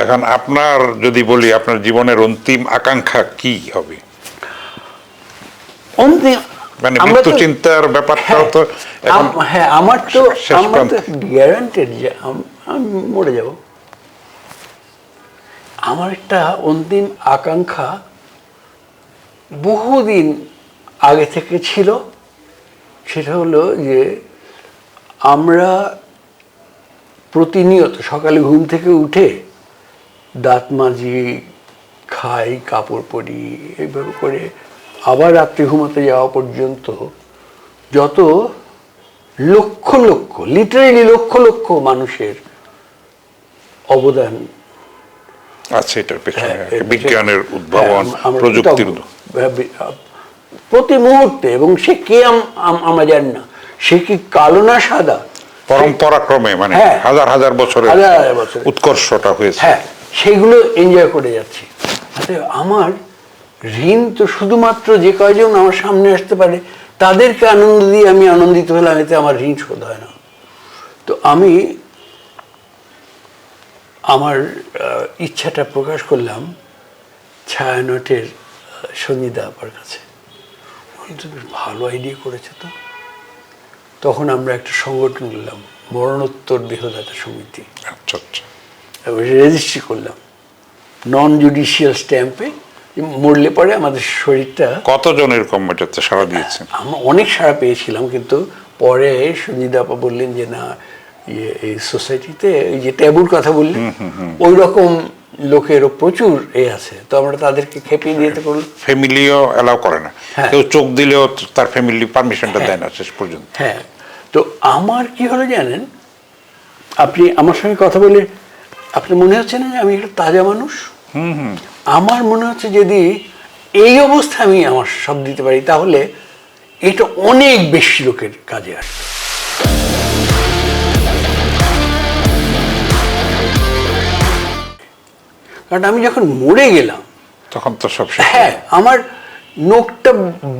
এখন আপনার যদি বলি আপনার জীবনের অন্তিম আকাঙ্ক্ষা কি হবে? অন্তিম মানে মৃত্যু চিন্তার ব্যাপারটাও তো হ্যাঁ, আমার তো প্রান্তে। গ্যারান্টেড যে আমি মরে যাব। আমার একটা অন্তিম আকাঙ্ক্ষা বহুদিন আগে থেকে ছিল, সেটা হলো যে আমরা প্রতিনিয়ত সকালে ঘুম থেকে উঠে দাঁত মাজি, খাই, কাপড় পরি, এইভাবে করে আবার রাত্রে ঘুমাতে যাওয়া পর্যন্ত যত লক্ষ লক্ষ, লিটারেলি লক্ষ লক্ষ মানুষের অবদান আছে এটার পেছনে, বিজ্ঞানের উদ্ভাবন, আমরা প্রযুক্তির প্রতি মুহূর্তে, এবং সে কে আমরা জানি না, সে কি কালো না সাদা, পরম্পরাক্রমে মানে হাজার হাজার বছরের উৎকর্ষটা হয়েছে, হ্যাঁ, সেগুলো এনজয় করে যাচ্ছি। আমার ঋণ তো শুধুমাত্র যে কয়জন আমার সামনে আসতে পারে তাদেরকে আনন্দ দিয়ে আমি আনন্দিত হলাম, এতে আমার ঋণ শোধ হয় না। তো আমি আমার ইচ্ছাটা প্রকাশ করলাম ছায়ানটের সঞ্জিতা আপার কাছে। উনি তো বেশ ভালো আইডিয়া করেছে। তো তখন আমরা একটা সংগঠন করলাম, মরণোত্তর দেহদাতা সমিতি। আচ্ছা আচ্ছা। রেজিস্ট্রি করলাম নন জুডিশিয়াল স্ট্যাম্পে। মরলে পরে আমাদের শরীরটা, কতজন এরকম এটাতে সাড়া দিয়েছেন? আমরা অনেক সাড়া পেয়েছিলাম, কিন্তু পরে সঞ্জিতা আপা বললেন যে না, এই সোসাইটিতে এই যে ট্যাবুর কথা বললেন, ওই রকম লোকেরও প্রচুর আছে, তো আমরা তাদেরকে খেপিয়ে দিতে করলাম। ফ্যামিলিও অ্যালাউ করে না, কেউ চোখ দিলেও তার ফ্যামিলি পারমিশনটা দেয় না শেষ পর্যন্ত। হ্যাঁ, তো আমার কি হলো জানেন, আপনি আমার সঙ্গে কথা বলে আপনার মনে হচ্ছে না যে আমি একটা তাজা মানুষ? আমার মনে হচ্ছে যদি এই অবস্থা আমি আমার সব দিতে পারি, তাহলে এটা অনেক বেশি লোকের কাজে আসবে। কারণ আমি যখন মরে গেলাম তখন তো সব, হ্যাঁ, আমার নখটা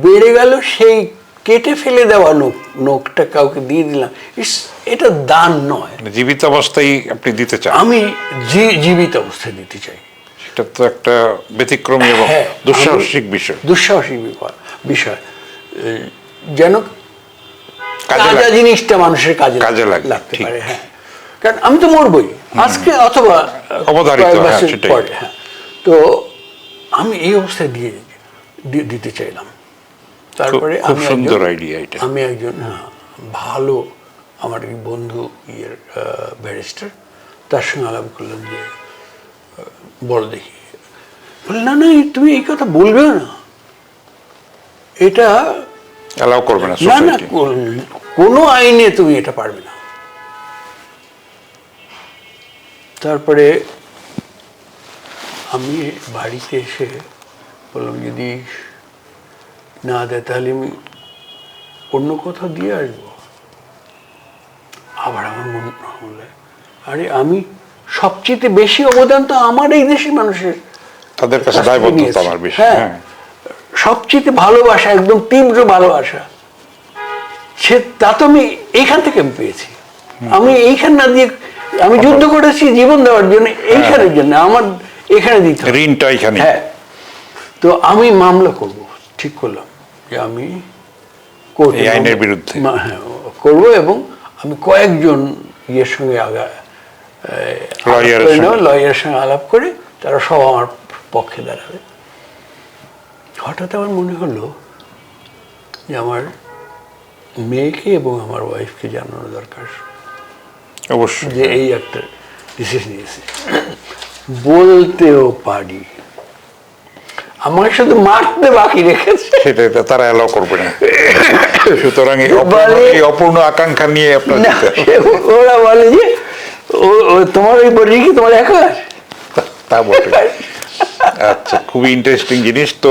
বেড়ে গেল, সেই কেটে ফেলে দেওয়া নখটা কাউকে দিয়ে দিলাম, এটা দান নয়। জীবিত অবস্থায় আপনি দিতে চান? আমি জীবিত অবস্থায় দিতে চাই। সেটা তো একটা ব্যতিক্রমী এবং দুঃসাহসিক বিষয়। দুঃসাহসিক বিষয়, যেন তাজা জিনিসটা মানুষের কাজে লাগতে পারে। হ্যাঁ, কারণ আমি তো মরবই আজকে অথবা অবধারিত পরে। হ্যাঁ, তো আমি এই অবস্থায় দিতে চাইলাম। তারপরে খুব সুন্দর আইডিয়া এটা। আমি একজন ভালো আমার বন্ধু ব্যারিস্টার, তার সঙ্গে আলাপ করলাম যে বলো দেখি। বলে না না, তুমি এই কথা বলবে না, এটা অ্যালাউ করবে না না না, কোনো আইনে তুমি এটা পারবে না। তারপরে আমি বাড়িতে এসে বললাম যদি না দেয় তাহলে আমি অন্য কোথাও দিয়ে আসবো। আবার আমার মনে হলে আরে আমি সবচেয়ে বেশি অবদান তো আমার এই দেশের মানুষের, তাদের কাছে দায়বদ্ধতা আমার বেশি। হ্যাঁ, সবচেয়ে ভালোবাসা, একদম তীব্র ভালোবাসা, তা তো আমি এইখান থেকে আমি পেয়েছি। আমি এইখান না দিয়ে, আমি যুদ্ধ করেছি জীবন দেওয়ার জন্য, এইখানের জন্য আমার এখানে দিতে হবে ঋণটা এখানে। হ্যাঁ, তো আমি মামলা করব, ঠিক করলাম যে আমি এই আইনের বিরুদ্ধে করব, এবং আমি কয়েকজন ইয়ের সঙ্গে লয়ারের সঙ্গে আলাপ করে তারা সব আমার পক্ষে দাঁড়াবে। হঠাৎ আমার মনে হলো যে আমার মেয়েকে এবং আমার ওয়াইফকে জানানো দরকার অবশ্যই যে এই একটা ডিসিশন নিয়েছে। বলতেও পারি, আমার শুধু মারতে বাকি রেখেছে, সেটা তারা অ্যালাউ করবে না। সুতরাং এই অপূর্ণ আকাঙ্ক্ষা নিয়ে আপনার ওরা বলে যে তোমার ওই বডি কি তোমার একার? তা বটে। আচ্ছা, খুবই ইন্টারেস্টিং জিনিস। তো